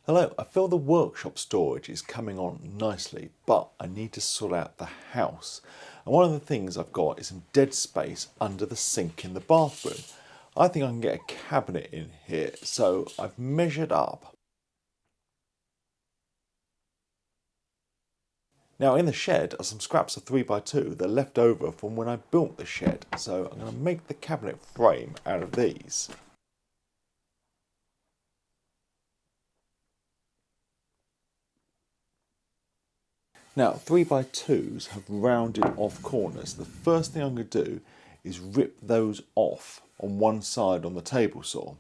Hello, I feel the workshop storage is coming on nicely, but I need to sort out the house. And one of the things I've got is some dead space under the sink in the bathroom. I think I can get a cabinet in here, so I've measured up. Now in the shed are some scraps of 3x2 that are left over from when I built the shed, so I'm going to make the cabinet frame out of these. Now 3x2s have rounded off corners. The first thing I'm going to do is rip those off on one side on the table saw.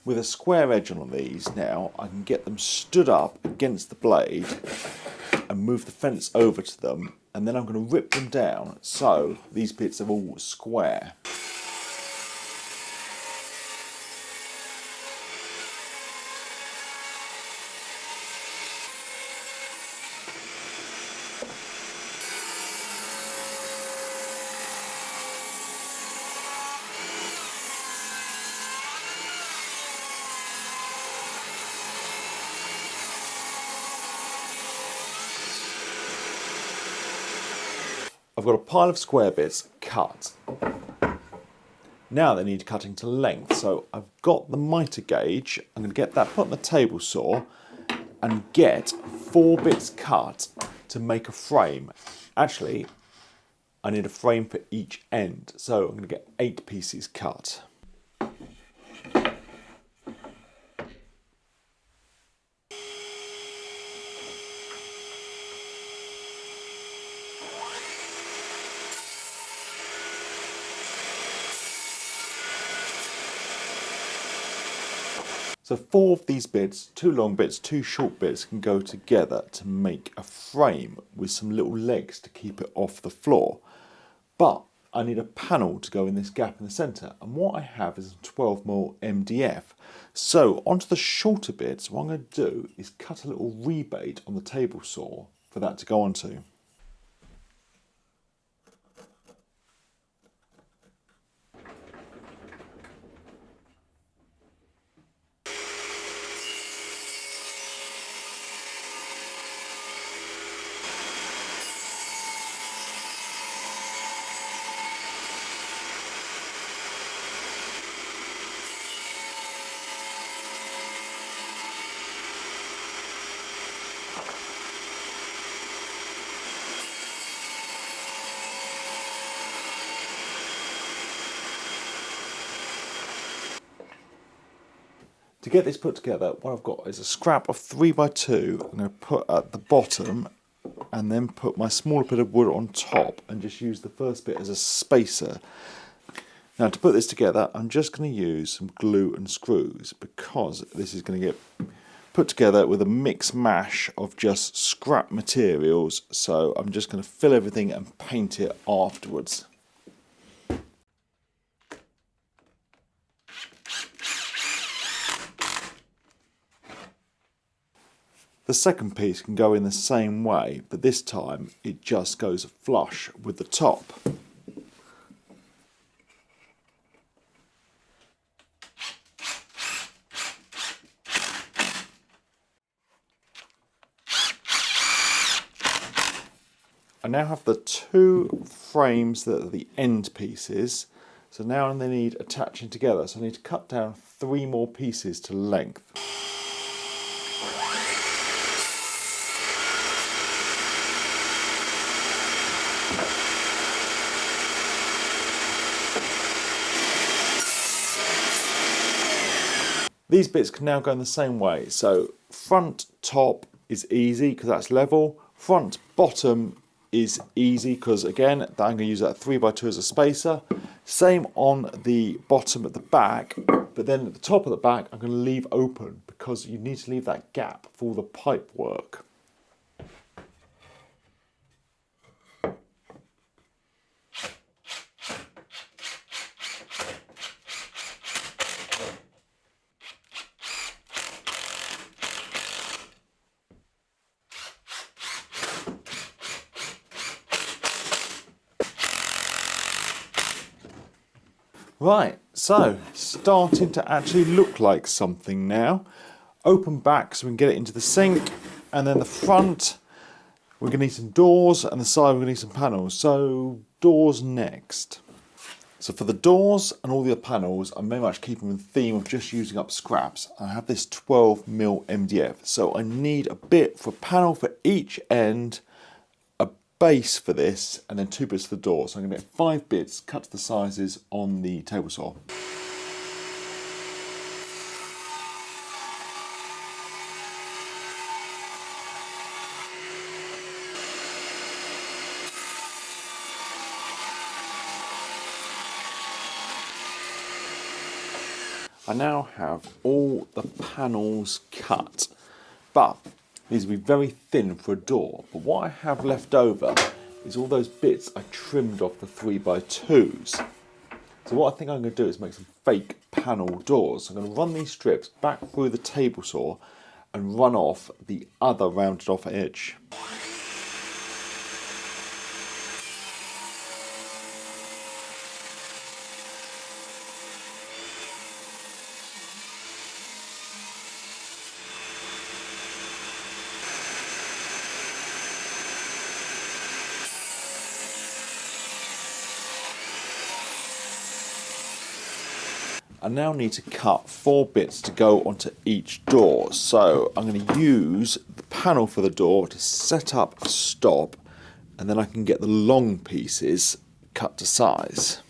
With a square edge on these now, I can get them stood up against the blade and move the fence over to them, and then I'm going to rip them down so these bits are all square. I've got a pile of square bits cut. Now they need cutting to length, so I've got the mitre gauge. I'm going to get that put on the table saw and get 4 bits cut to make a frame. Actually, I need a frame for each end, so I'm going to get 8 pieces cut. So 4 of these bits, 2 long bits, 2 short bits, can go together to make a frame with some little legs to keep it off the floor. But I need a panel to go in this gap in the centre, and what I have is a 12mm MDF. So onto the shorter bits, what I'm going to do is cut a little rebate on the table saw for that to go onto. To get this put together, what I've got is a scrap of 3x2 I'm going to put at the bottom and then put my smaller bit of wood on top and just use the first bit as a spacer. Now to put this together, I'm just going to use some glue and screws because this is going to get put together with a mix mash of just scrap materials, so I'm just going to fill everything and paint it afterwards. The second piece can go in the same way, but this time it just goes flush with the top. I now have the 2 frames that are the end pieces, so now they need attaching together, so I need to cut down 3 more pieces to length. These bits can now go in the same way, so front top is easy because that's level, front bottom is easy because again I'm going to use that 3x2 as a spacer, same on the bottom at the back, but then at the top of the back I'm going to leave open because you need to leave that gap for the pipe work. Right, so starting to actually look like something now. Open back so we can get it into the sink, and then the front, we're going to need some doors, and the side we're going to need some panels. So doors next. So for the doors and all the other panels, I'm very much keeping the theme of just using up scraps. I have this 12mm MDF, so I need a bit for a panel for each end, a base for this, and then 2 bits for the door. So I'm going to get 5 bits, cut to the sizes on the table saw. I now have all the panels cut, but these will be very thin for a door. But what I have left over is all those bits I trimmed off the 3x2s. So what I think I'm going to do is make some fake panel doors. So I'm going to run these strips back through the table saw and run off the other rounded off edge. I now need to cut 4 bits to go onto each door. So I'm going to use the panel for the door to set up a stop, and then I can get the long pieces cut to size.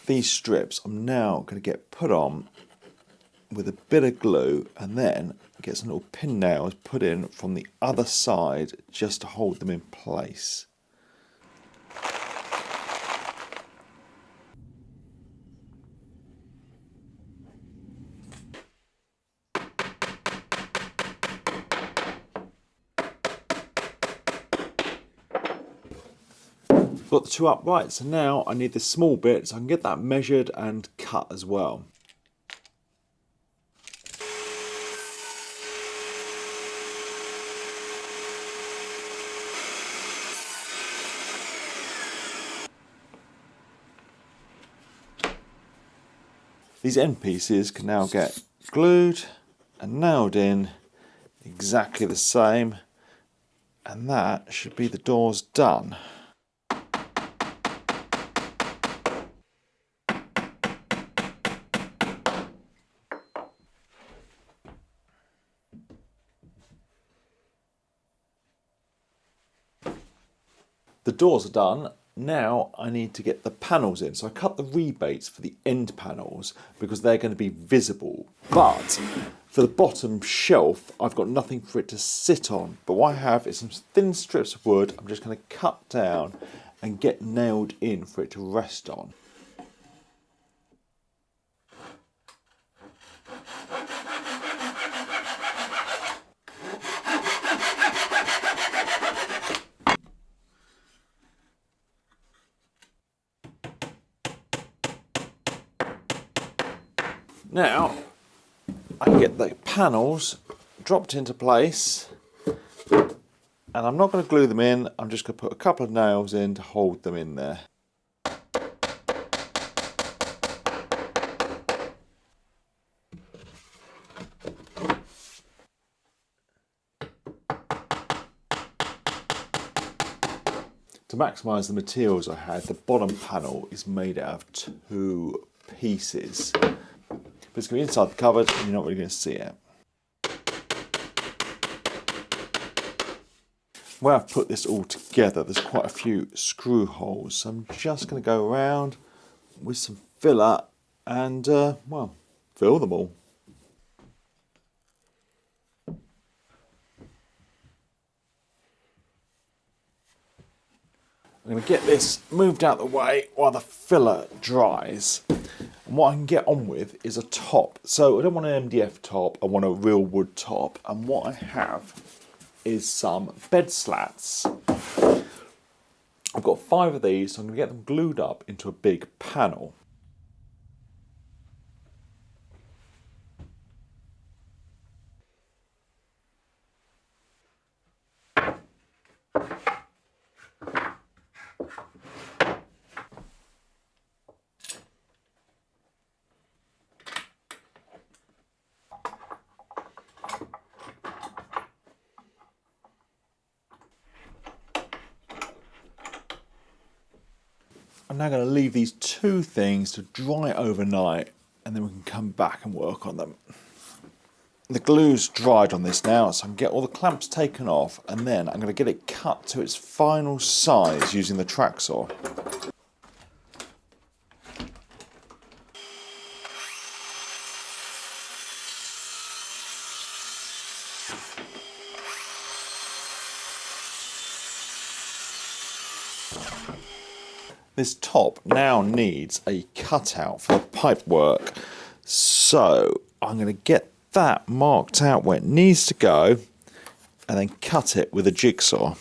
These strips I'm now going to get put on with a bit of glue, and then get some little pin nails put in from the other side just to hold them in place. Got the 2 upright, so now I need this small bit so I can get that measured and cut as well. These end pieces can now get glued and nailed in exactly the same, and that should be the doors done. The doors are done. Now I need to get the panels in. So I cut the rebates for the end panels because they're going to be visible. But for the bottom shelf, I've got nothing for it to sit on. But what I have is some thin strips of wood I'm just going to cut down and get nailed in for it to rest on. Now, I can get the panels dropped into place, and I'm not going to glue them in, I'm just going to put a couple of nails in to hold them in there. To maximise the materials I had, the bottom panel is made out of 2 pieces. But it's going to be inside the cupboard and you're not really going to see it. Where I've put this all together, there's quite a few screw holes. So I'm just going to go around with some filler and, well, fill them all. I'm going to get this moved out of the way while the filler dries. And what I can get on with is a top. So I don't want an MDF top, I want a real wood top. And what I have is some bed slats. I've got 5 of these, so I'm going to get them glued up into a big panel. I'm now going to leave these two things to dry overnight, and then we can come back and work on them. The glue's dried on this now, so I can get all the clamps taken off, and then I'm going to get it cut to its final size using the track saw. This top now needs a cutout for the pipe work, so I'm going to get that marked out where it needs to go and then cut it with a jigsaw.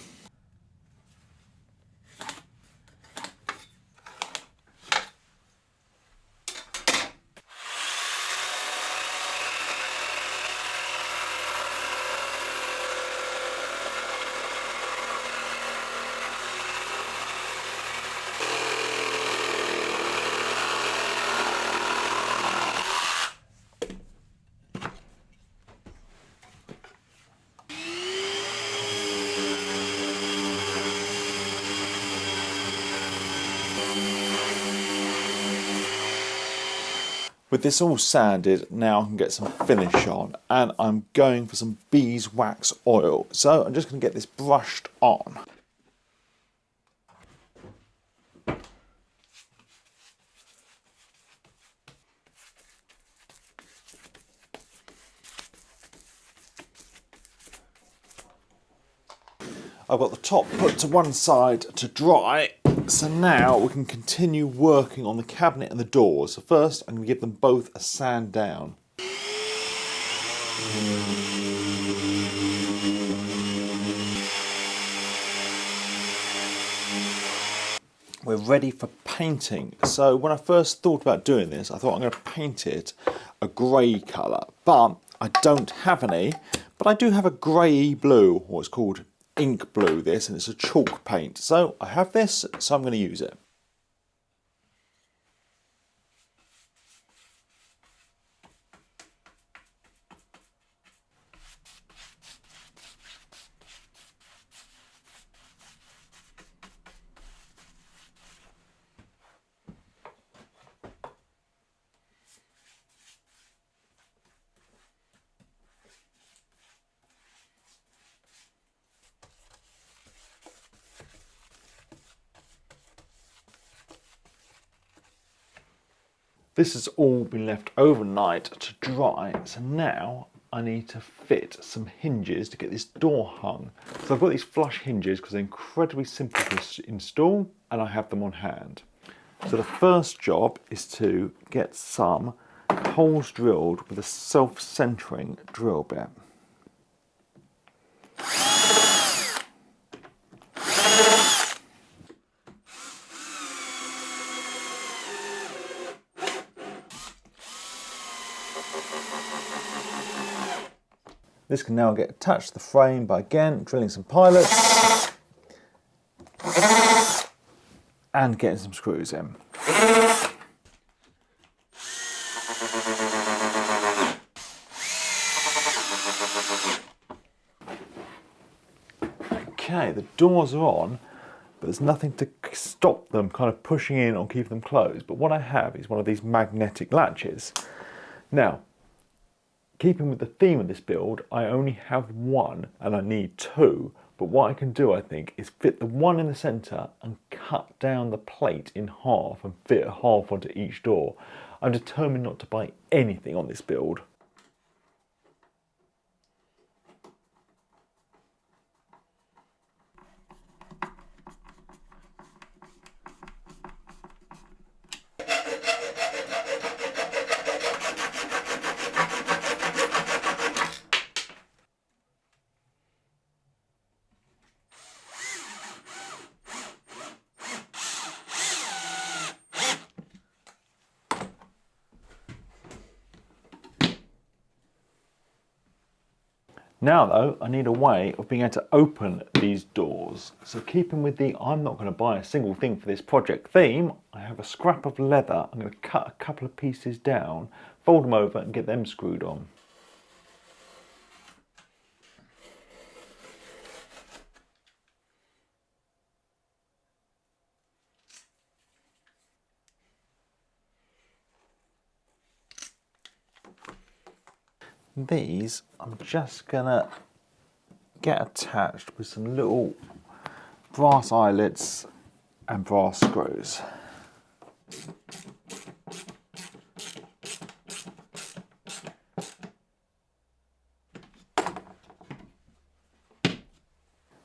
With this all sanded, now I can get some finish on, and I'm going for some beeswax oil. So I'm just going to get this brushed on. I've got the top put to one side to dry, so now we can continue working on the cabinet and the doors. So first I'm going to give them both a sand down. We're ready for painting. So when I first thought about doing this, I thought I'm going to paint it a grey colour, but I don't have any. But I do have a grey blue, or it's called ink blue, this, and it's a chalk paint. So I have this, so I'm going to use it. This has all been left overnight to dry, so now I need to fit some hinges to get this door hung. So I've got these flush hinges because they're incredibly simple to install, and I have them on hand. So the first job is to get some holes drilled with a self-centering drill bit. This can now get attached to the frame by again drilling some pilots and getting some screws in. Okay, the doors are on, but there's nothing to stop them kind of pushing in or keeping them closed. But what I have is one of these magnetic latches. Now, keeping with the theme of this build, I only have one and I need two, but what I can do, I think, is fit the one in the centre and cut down the plate in half and fit a half onto each door. I'm determined not to buy anything on this build. Now though, I need a way of being able to open these doors. So keeping with the I'm not going to buy a single thing for this project theme, I have a scrap of leather. I'm going to cut a couple of pieces down, fold them over and get them screwed on. These I'm just gonna get attached with some little brass eyelets and brass screws.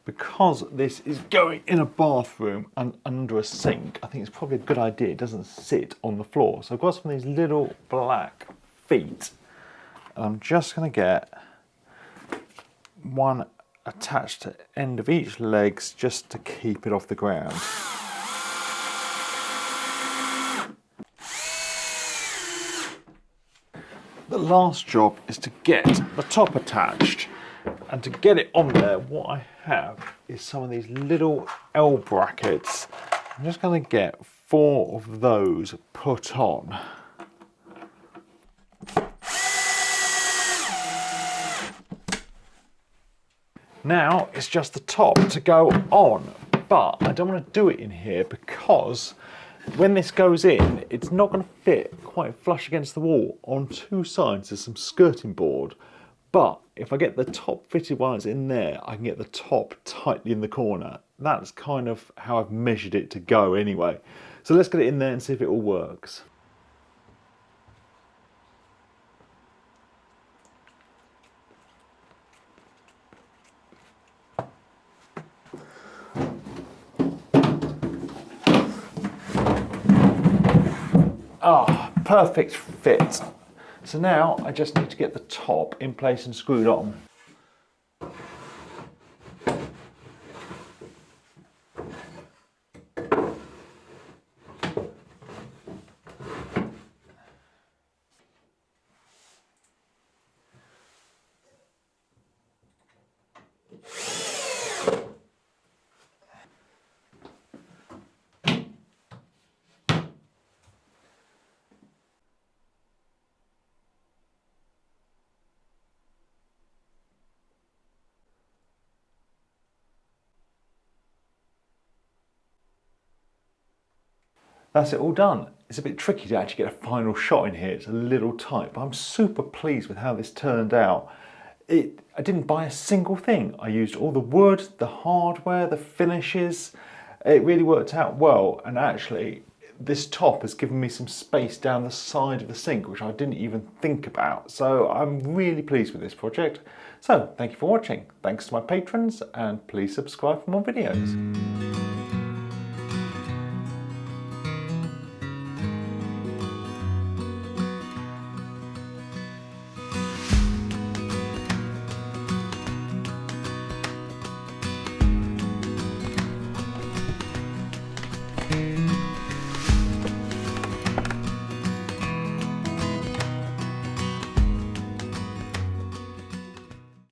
Because this is going in a bathroom and under a sink, I think it's probably a good idea it doesn't sit on the floor. So I've got some of these little black feet, and I'm just going to get one attached to the end of each legs just to keep it off the ground. The last job is to get the top attached. And to get it on there, what I have is some of these little L brackets. I'm just going to get 4 of those put on. Now it's just the top to go on, but I don't want to do it in here because when this goes in, it's not going to fit quite flush against the wall. On 2 sides there's some skirting board. But if I get the top fitted ones in there, I can get the top tightly in the corner. That's kind of how I've measured it to go anyway. So let's get it in there and see if it all works. Ah, perfect fit. So now I just need to get the top in place and screwed on. That's it all done. It's a bit tricky to actually get a final shot in here. It's a little tight, but I'm super pleased with how this turned out. I didn't buy a single thing. I used all the wood, the hardware, the finishes. It really worked out well, and actually this top has given me some space down the side of the sink, which I didn't even think about. So I'm really pleased with this project. So thank you for watching. Thanks to my patrons, and please subscribe for more videos.